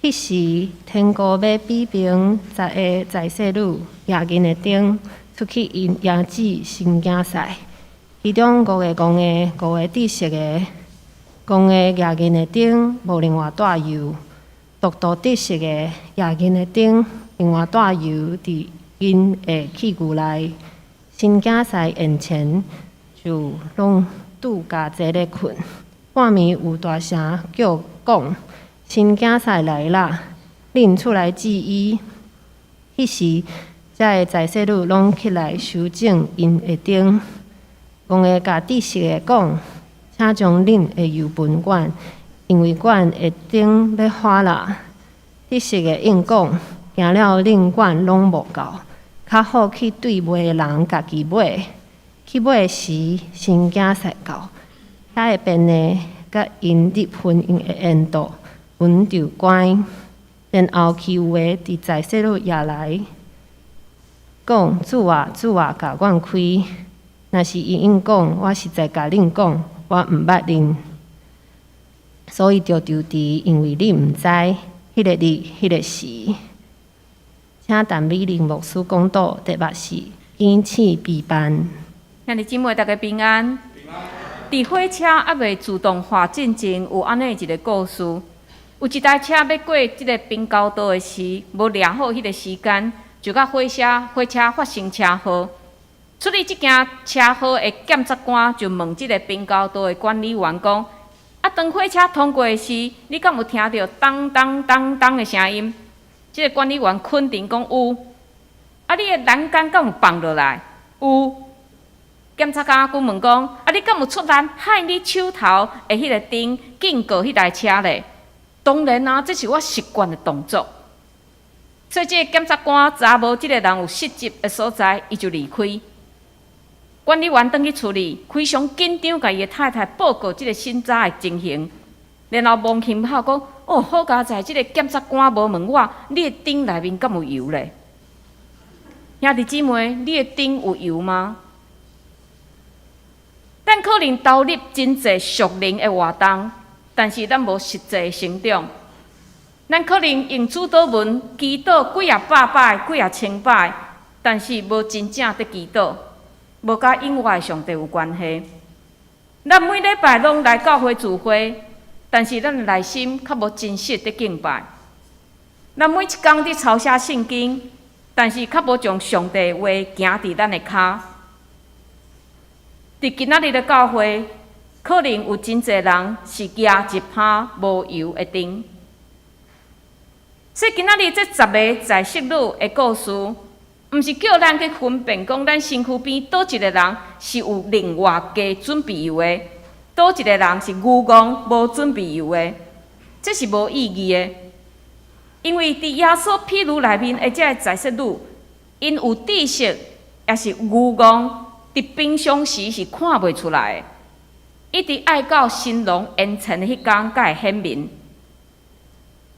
迄时天国要比平10个在世女亚人的顶出去迎迎旨新竞赛，其中5个公的、5个知识的，公的亚人的顶无另外带油，独知识的亚人的顶另外带油伫因的器具内。新竞赛演前就拢拄家坐咧困，半暝有大声叫讲。新竞赛来啦！恁出来注意。迄时，遮个在世女拢起来修正因的顶，讲个甲知识的讲，请将恁的油分管，因为管的顶要花啦。知识的应讲，行了恁管拢无够，较好去对卖的人家己买。去买时，新竞赛到，遐会变的甲因入婚姻的缘度。阮就关，然后去有诶伫在世女也来讲，主啊，甲阮开。若是因讲，我实在甲恁讲，我毋捌恁，所以就丢伫，因为你毋知迄个日、迄个时。请陈美玲牧师讲道第8是坚持备办。兄弟姊妹，大家平安。伫火车还未自动化进前，有安尼一个故事。有一台车要过即个滨高道的时，无抓好迄个时间，就甲火车发生车祸。处理即件车祸的检察官就问即个滨高道的管理员讲：啊，当火车通过时，你敢有听到当当当当的声音？即个管理员肯定讲有。啊，你的栏杆敢有放落来？有。检察官佫问讲：啊，你敢有出力害你手头的迄个灯警告迄台车咧？当然啊，这是我习惯的动作。所以，这个检察官查无即个人有失职的所在，伊就离开。管理员倒去处理，非常紧张，甲伊的太太报告即个审查的情形，然后望向后讲：哦，好佳在，即个检察官无问我，你的灯内面敢有油咧？兄弟姊妹，你的灯有油吗？咱可能投入真侪属灵的活动。但是咱无实际行动，咱可能用主祷文祈祷几百摆、几千摆，但是无真正伫祈祷，无甲永外上帝有关系。咱每礼拜拢来教会聚会，但是咱内心较无真实伫敬拜。咱每一工伫抄写圣经，但是较无将上帝话行伫咱的骹。伫今仔日的教会。可能有真侪人是举一趴无油的灯，所以今仔日这10个在世女的故事，毋是叫咱去分辨讲咱身躯边倒一个人是有另外加准备油的，倒一个人是愚戆无准备油的，这是无意义的。因为伫耶稣譬如内面的这在世女，因有知识也是愚戆，伫平常时是看袂出来的。一直爱到新郎宴前的迄天，才会显明。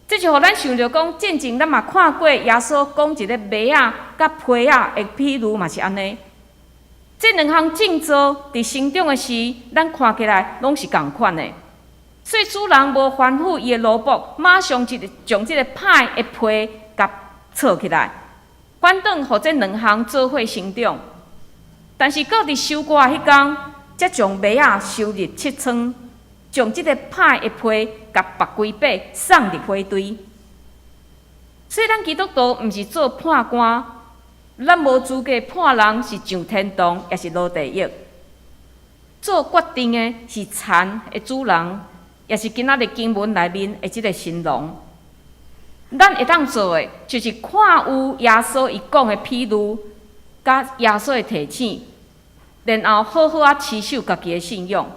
这就互咱想着讲，进前咱嘛看过耶稣讲一个麦仔甲皮仔的譬如嘛是安尼。这两项正做伫生长的时，咱看起来拢是共款的。所以主人无吩咐伊的奴仆，马上就将这个歹的皮甲扯起来，反正互这两项做伙生长。但是搁伫收割迄天。才将麦仔收入七仓，将即个歹的皮甲拔几把送入火堆。所以咱基督徒毋是做判官，咱无资格判人是上天堂，也是落地狱。做决定的是田的主人，也是今仔日经文内面的即个新郎。咱会当做的，就是看有耶稣伊讲的譬如，甲耶稣的提醒。然后好好持守家己的信仰。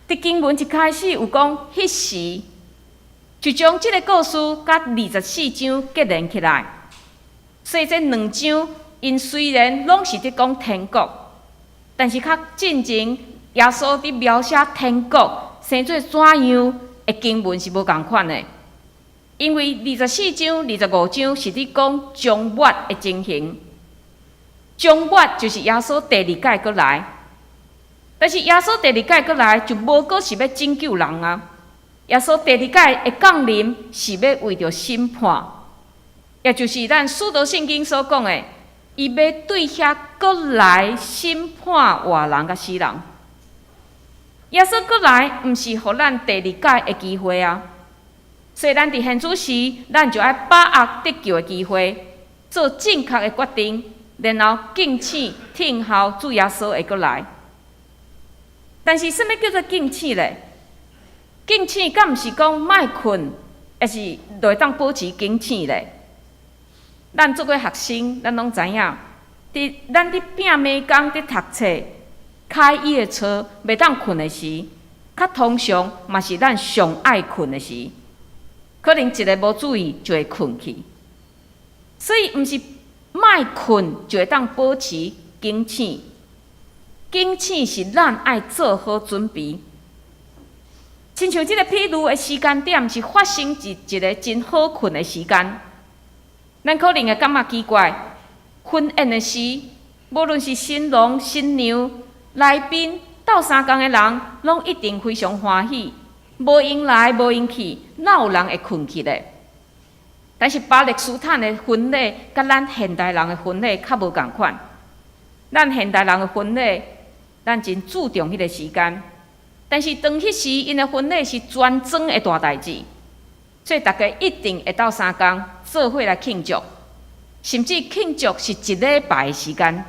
伫经文一开始有讲，迄时就将即个故事甲24章结连起来。所以这2章，因虽然拢是伫讲天国，但是较进前耶稣伫描写天国生做怎样的经文是无共款的。因为24章、25章是伫讲将末的情形。将末就是耶稣第2届过来，但是耶稣第2届过来就无过是要拯救人啊，耶稣第二届会降临，是要为着审判，也就是咱使徒圣经所讲的，伊要对遐搁来审判活人甲死人。耶稣搁来，毋是互咱第二届的机会啊！所以咱伫现主时，咱就要把握得救的机会，做正确的决定，然后敬请听候主耶稣会搁来。但是，什么叫做敬请咧？敬请敢毋是讲莫困，还是就会当保持警醒咧？咱作为学生，咱拢知影，咱伫拼暝工伫读册、开夜车袂当困的时，较通常嘛是咱上爱困的时，可能一个无注意就会困去。所以，毋是莫困就会当保持警醒。警醒是咱爱做好准备。亲像即个譬如的时间点是发生一个真好困的时间，咱可能会感觉奇怪。婚宴的时，无论是新郎、新娘、来宾、斗相共的人，拢一定非常欢喜。无因来，无因去，哪有人会困去咧？但是巴勒斯坦的婚礼，甲咱现代人的婚礼较无共款。咱现代人的婚礼，咱真注重迄个时间。但是当迄时，因的婚礼是全庄的大代志，所以大家一定会斗相共做伙来庆祝，甚至庆祝是一礼拜的时间。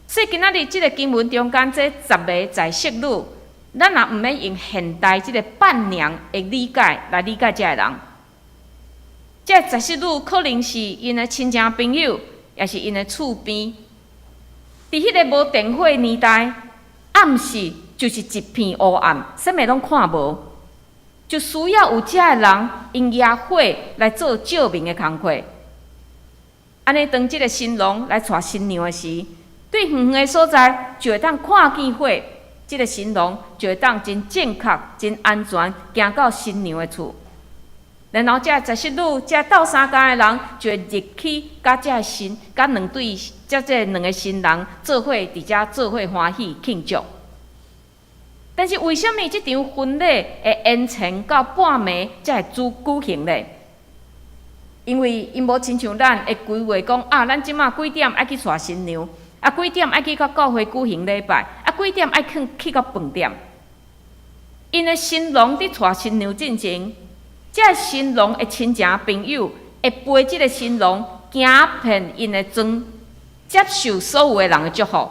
所以今仔日即个经文中间这10个在色女，咱也毋免用现代即个伴娘的理解来理解这个人。这在色女可能是因的亲戚朋友，也是因的厝边。伫迄个无电火年代，暗时就是一片黑暗，啥物拢看无，就需要有遮个人用野火来做照明的工课。安尼，当即个新郎来带新娘的时，对远远的所在就会当看见火，即个新郎就会当真正确、真安全行到新娘的厝。然后，遮在色女、遮斗相共的人就会入去，甲遮两对、遮这两个新人做伙伫遮做伙欢喜庆祝。但是为什么这场婚礼会延长到半暝才会举行呢？因为因无亲像咱会规划讲啊，咱即马几点爱去带新娘，啊几点爱去到教会举行礼拜，啊几点爱去到饭店。因的新郎伫带新娘进前，这新郎的亲戚朋友会陪即个新郎行遍因的庄，接受所有的人的祝福。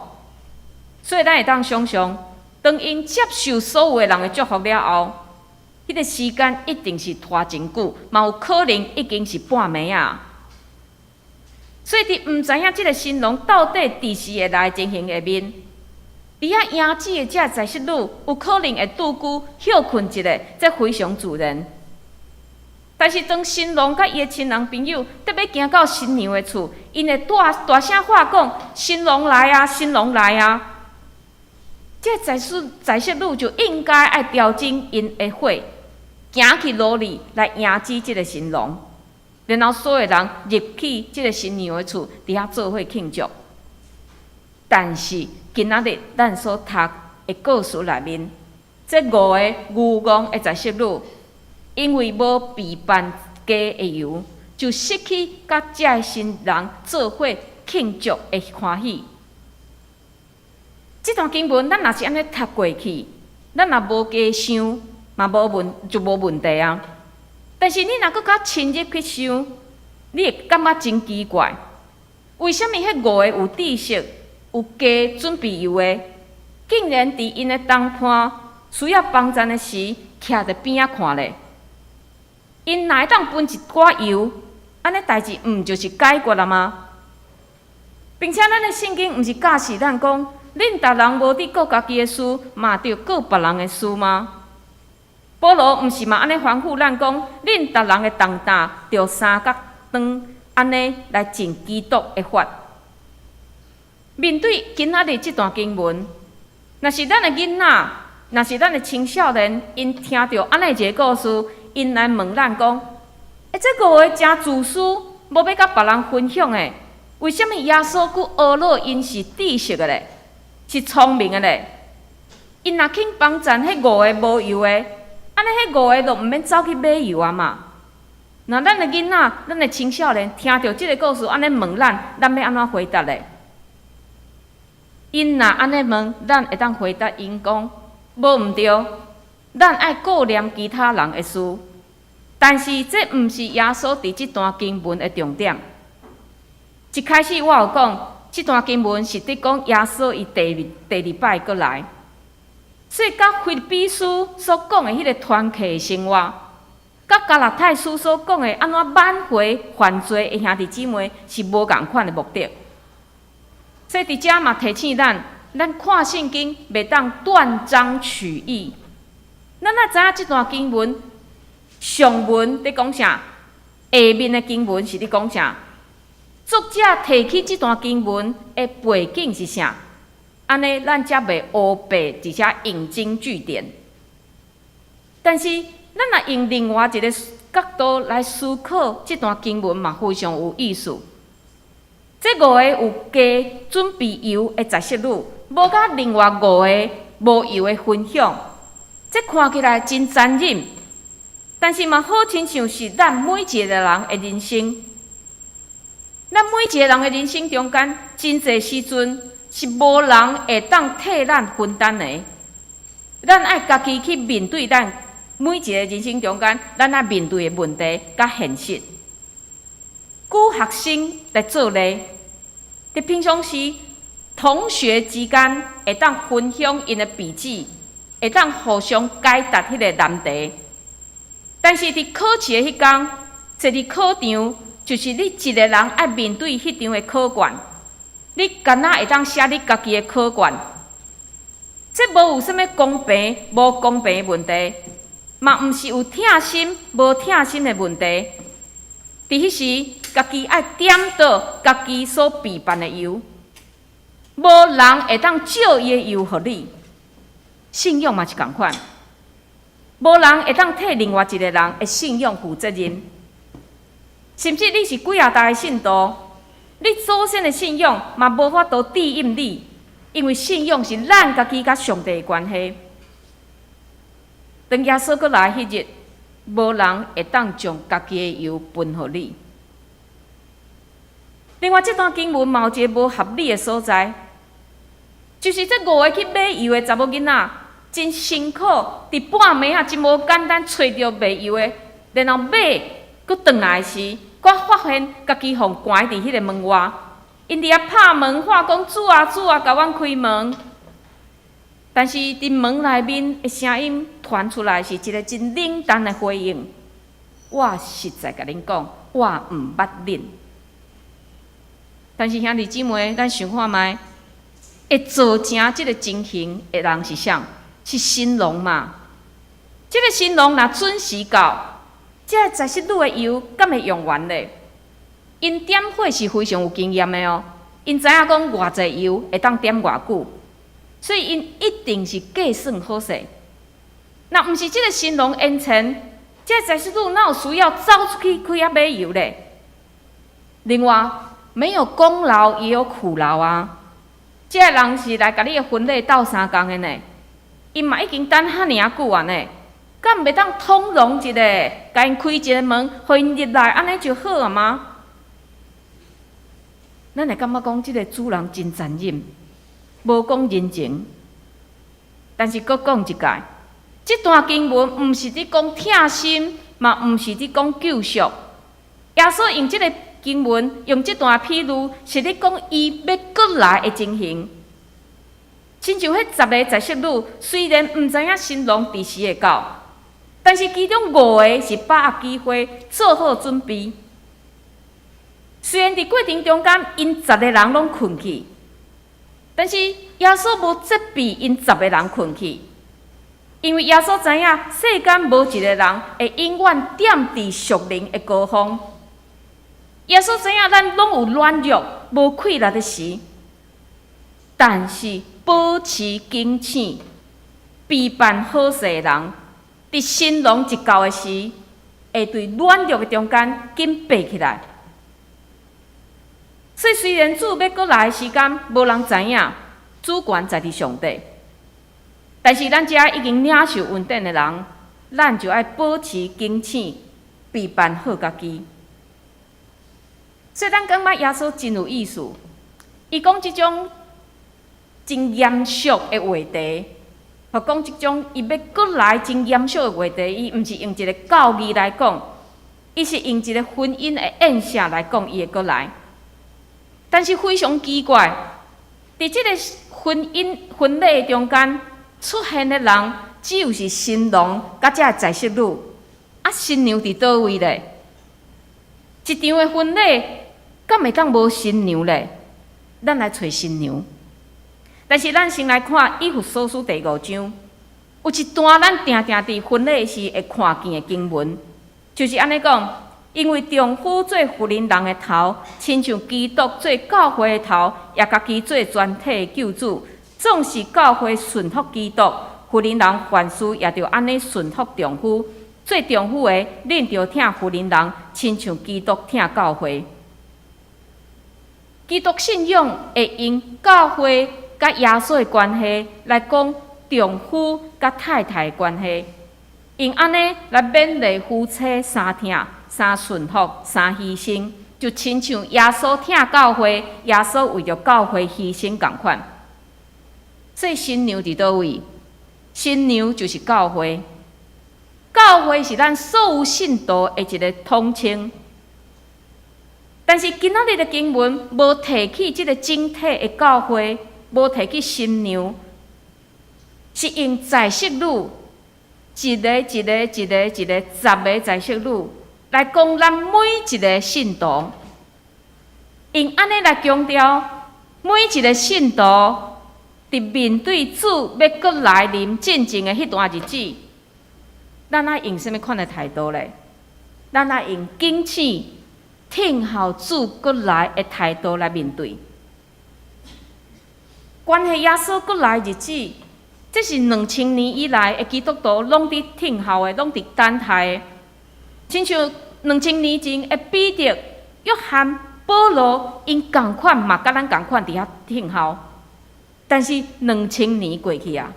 所以咱会当想象。当因接受所有的人的祝福了后，迄个时间一定是拖真久，嘛有可能已经是半暝啊。所以，伫毋知影即个新郎到底伫时会来进行下面，伫遐迎姊的遮在色女，有可能会拄久休困一下，这非常自然。但是，当新郎甲伊的亲人朋友特别行到新娘的厝，因会大声话讲：“新郎来啊，新郎来啊！”这在色女就应该爱调整因的火，行去路里来迎接这个新郎，然后所有人入去这个新娘的厝，伫遐做伙庆祝。但是今仔日咱所读的故事内面，这5个愚戆的在色女，因为无备办家的由，就失去甲这个新人做伙庆祝的欢喜。这段经文，咱若是安尼读过去，咱若无加想，嘛无问题啊。但是你若搁较深入去想，你会感觉真奇怪，为什么迄5个有知识、有加准备油的，竟然伫因的同伴需要帮衬的时，徛伫边仔看咧？因若会当分一寡油，安尼代志毋就是解决了吗？并且咱的圣经毋是教示咱讲。恁逐人无伫顾家己的事，嘛着顾别人的事吗？保罗毋是嘛安尼吩咐咱讲，恁逐人的重担着3角长，安尼来尽基督的法。面对今仔日这段经文，若是咱的囡仔，若是咱的青少年，因听到安尼一个故事，因来问咱讲：这5个真自私，无要甲别人分享的，为什么耶稣佫学了因是知识的咧？是聪明的咧，因若肯帮衬迄5个无油的，安尼迄5个都毋免走去买油啊嘛。那咱的囡仔、咱的青少年听到即个故事，安尼问咱，咱要安怎回答咧？因若安尼问，咱会当回答因讲，无毋对，咱爱顾念其他人的事。但是这毋是耶稣伫即段经文的重点。一开始我有讲，即段经文是伫讲耶稣伊第二摆过来，所以甲腓立比书所讲的迄个团契的生活，甲加拉太书所讲的安怎挽回犯罪的兄弟姊妹是无共款的目的。所以伫遮嘛提醒咱看圣经袂当断章取义。咱也知影即段经文上文伫讲啥，下面的经文是伫讲啥。作者提起即段经文的背景是啥？安尼咱才袂乌白，而且引经据典。但是咱若用另外一个角度来思考即段经文嘛，非常有意思。这5个有加准备油的十色女，无甲另外5个无油的分享，这看起来真残忍，但是嘛好亲像是咱每一个人的人生。咱每一个人的人生中间，真侪时阵是无人会当替咱分担的。咱爱家己去面对咱每一个人生中间，咱爱面对的问题甲现实。举学生来做例，伫平常时同学之间会当分享因的笔记，会当互相解答迄个难题。但是伫考试的迄天，坐伫考场。就是你一个人爱面对迄场的考卷，你敢若会当写你家己的考卷？这无有啥物公平无公平的问题，嘛毋是有疼心无疼心的问题。伫迄时，家己爱点倒家己所备办的油，无人会当借伊的油互你。信用嘛是共款，无人会当替另外一个人的信用负责任。甚至你是几啊代的信徒，你祖先的信用嘛无法度庇荫你，因为信用是咱家己甲上帝的关系。当耶稣过来迄日，无人会当将家己的油分互你。另外，这段经文嘛有一个无合理的所在，就是这5个去买油的查某囡仔，真辛苦，伫半暝啊真无简单找着卖油的，然后买，佮转来时。我发现家己互关伫迄个门外，因伫遐拍门喊讲主啊主啊，甲阮开门。但是伫门内面的声音传出来是一个真冷淡的回应。我实在甲恁讲，我毋捌恁。但是兄弟姊妹，咱想看觅，会造成即个情形的人是啥？是新郎嘛？即个新郎若准时到。这十色女的油敢会用完咧？因点火是非常有经验的哦，因知影讲偌济油会当点偌久，所以因一定是计算好势。若毋是这个新郎因前，这十色女哪有需要走出去开遐买油咧？另外，没有功劳也有苦劳啊。这个人是来甲你的婚礼斗相共的呢，因嘛已经等遐尔久啊呢。敢袂当通融一下，甲因开一个门，互因入来，安尼就好啊吗？咱会感觉讲，即个主人真残忍，无讲人情。但是搁讲一届，即段经文毋是伫讲疼心，嘛毋是伫讲救赎。耶稣用即个经文，用即段譬喻，是伫讲伊要过来的情形。亲像迄10个十色女，虽然毋知影新郎伫时会到。但是其中5个是把握机会做好准备。虽然伫过程中间，因10个人拢困去，但是耶稣无责备因10个人困去，因为耶稣知影世间无一个人会永远踮伫属灵的高峰。耶稣知影咱拢有软弱、无气力的时，但是保持警醒，备办好势的人。伫新郎一到的时，会对软弱的中间紧爬起来。所以虽然主要过来的时间无人知影，主权在伫上帝，但是咱遮已经领受恩典的人，咱就要保持警醒，备办好家己。所以咱感觉耶稣真有意思。伊讲即种真严肃的话题，或讲即种伊要过来真严肃的话题，伊毋是用一个教义来讲，伊是用一个婚姻的映射来讲伊会过来。但是非常奇怪，伫即个婚礼中间出现的人，只有是新郎甲遮在色女，啊新娘伫倒位咧？一场的婚礼，敢会当无新娘咧？咱来找新娘。但是咱先来看《以弗所书》第5章，有一段咱定定伫婚礼时会看见的经文，就是安尼讲。因为丈夫做妇人人的头，亲像基督做教会的头，也家己做全体的救主。总是教会顺服基督，妇人人凡事也着安尼顺服丈夫。做丈夫的，恁着疼妇人人，亲像基督疼教会。基督信仰会用教会甲耶稣的关系来讲丈夫甲太太的关系，用安尼来勉励夫妻三疼。三顺服，三牺牲，就亲像耶稣疼教会，耶稣为着教会牺牲共款。所以新娘伫倒位？新娘就是教会，教会是咱所有信徒的一个统称。但是今仔日的经文无提起这个整体的教会，无提起新娘，是用在色女一个10个在色女。来讲，咱每一个信徒，用安尼来强调，每一个信徒伫面对主要过来临进前的迄段日子，咱爱用什么款的态度咧？咱爱用敬请、听候主过来的态度来面对。关系耶稣过来日子，这是2000年以来的基督徒拢伫听候的，拢伫等待的。亲像2000年前的彼得、约翰、保罗，因共款嘛，甲咱共款伫遐听候。但是2000年过去啊，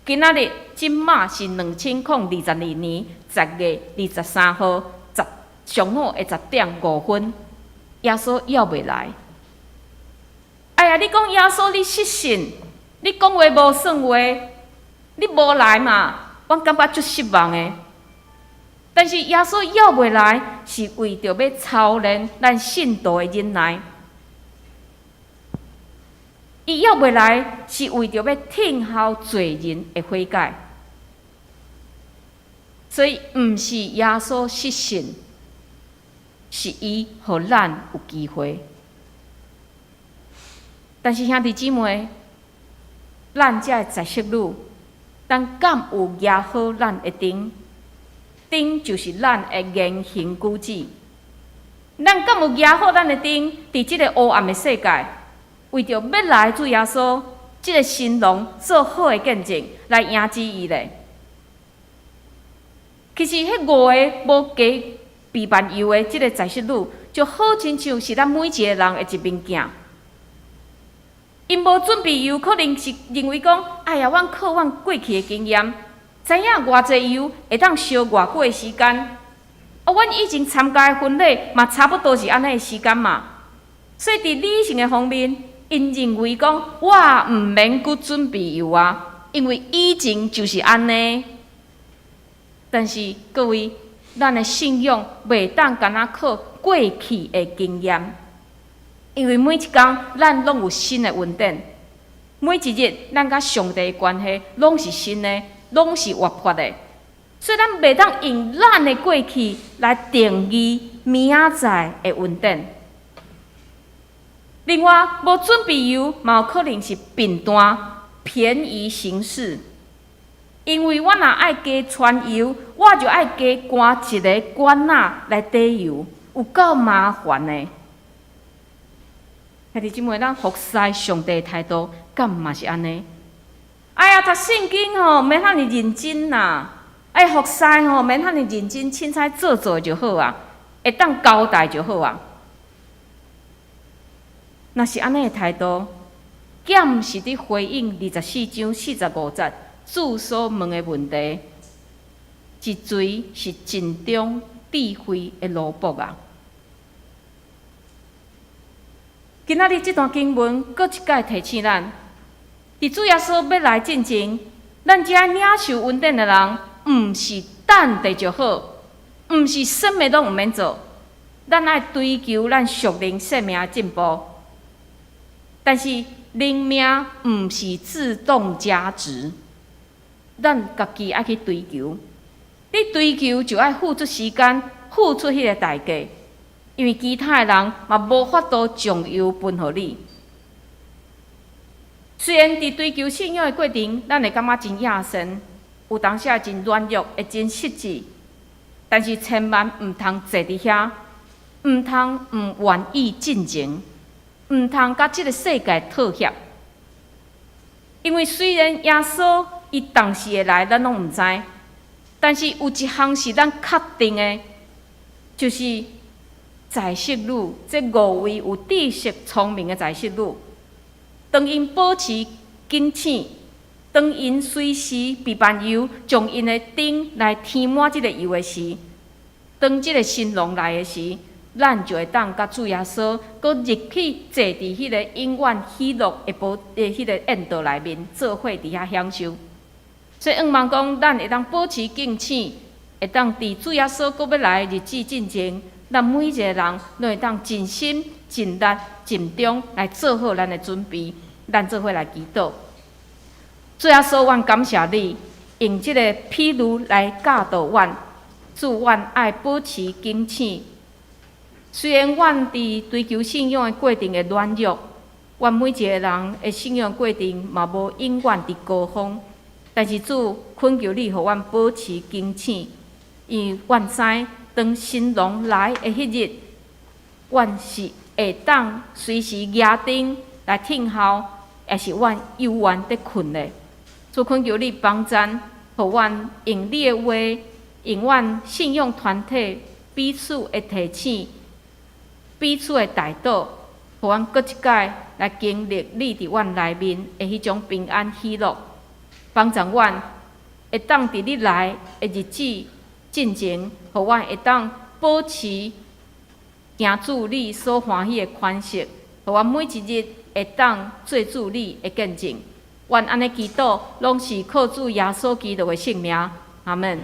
今仔日即马是2022年10月23号上午的10点5分，耶稣还未来。哎呀，你讲耶稣你失信，你讲话无算话，你无来嘛，我感觉足失望的。但是耶稣还未来，是为着要操练咱信徒的忍耐。伊还未来，是为着要听候罪人的悔改。所以，毋是耶稣失信，是伊互咱有机会。但是兄弟姊妹，咱遮在色女，咱敢有压好咱的顶？顶就是咱的言行举止，咱敢有压好咱的顶？伫即个黑暗的世界，为着要来主耶稣，即个新郎做好的见证，来迎接伊咧。其实迄5个无加备办油的即个在色女，就好亲像是咱每一个人的一面镜。因无准备油，可能是认为讲，哎呀，阮靠阮过去的经验。知影偌济油会当烧偌久的时间？阮以前参加的婚礼嘛，差不多是安尼的时间嘛。所以伫理性的方面，因认为讲，我毋免搁准备油啊，因为以前就是安尼。但是各位，咱的信仰袂当干那靠过去的经验，因为每一天咱拢有新的恩典，每一日咱甲上帝的关系拢是新的。拢是活泼的，所以咱袂当用咱的过去来定义明仔载的恩典。另外，无准备油，嘛有可能是笨蛋、便宜行事。因为我若爱加传油，我就爱加关一个管仔来底油，有够麻烦的。兄弟姊妹，咱服侍上帝的态度，敢嘛是安尼？哎呀，读圣经吼，免遐尼认真啦。哎，服侍吼，免遐尼认真，凊彩做就好啊，会当交代就好啊。若是安尼的态度，减是伫回应24章45节主所问的问题。一锤是尽忠智慧的萝卜啊！今仔日这段经文，搁一摆提醒咱，伫主耶稣要来进前，咱遮领受恩典的人，毋是等地就好，毋是什么拢毋免做，咱爱追求咱属灵生命的进步。但是灵命毋是自动加值，咱家己爱去追求。你追求就爱付出时间，付出迄个代价。因为其他的人嘛无法度将油分互你。虽然伫追求信仰的过程，咱会感觉真野神，有当时也真软弱，会真失志，但是千万毋通坐伫遐，毋通毋愿意进前，毋通甲即个世界妥协。因为虽然耶稣伊当时会来，咱拢毋知，但是有一项是咱确定的，就是在世女，这5位有知识、聪明的在世女，当因保持警醒，当因随时备办油，将因的灯来填满这个油的时，当这个新郎来的时，咱就会当甲主耶稣，搁入去坐伫迄个永远喜乐的迄个宴道内面，做伙伫遐享受。所以，希望讲，咱会当保持警醒，会当伫主耶稣搁要来的日子进前。咱每一个人都会当尽心、尽力、尽忠来做好咱的准备，咱做伙来祈祷。主耶稣，阮感谢你，用这个譬如来教导阮，祝阮爱保持警醒。虽然阮伫追求信仰的过程会软弱，阮每一个人的信仰过程嘛无永远伫高峰，但是主恳求你，互阮保持警醒，因为阮知。当新郎来的迄日，阮是会当随时举灯来听候，也是阮悠远伫困的。主恳求你帮咱，互阮用你的话，用阮信仰团体彼此的提醒，彼此的带导，互阮搁一摆来经历你伫阮内面的迄种平安喜乐，帮助阮会当伫你来的日子。进前，互阮会当保持行主你所欢喜的款式，互阮每一日会当做主你的见证。阮安尼祈祷，拢是靠主耶稣基督的圣名，阿门。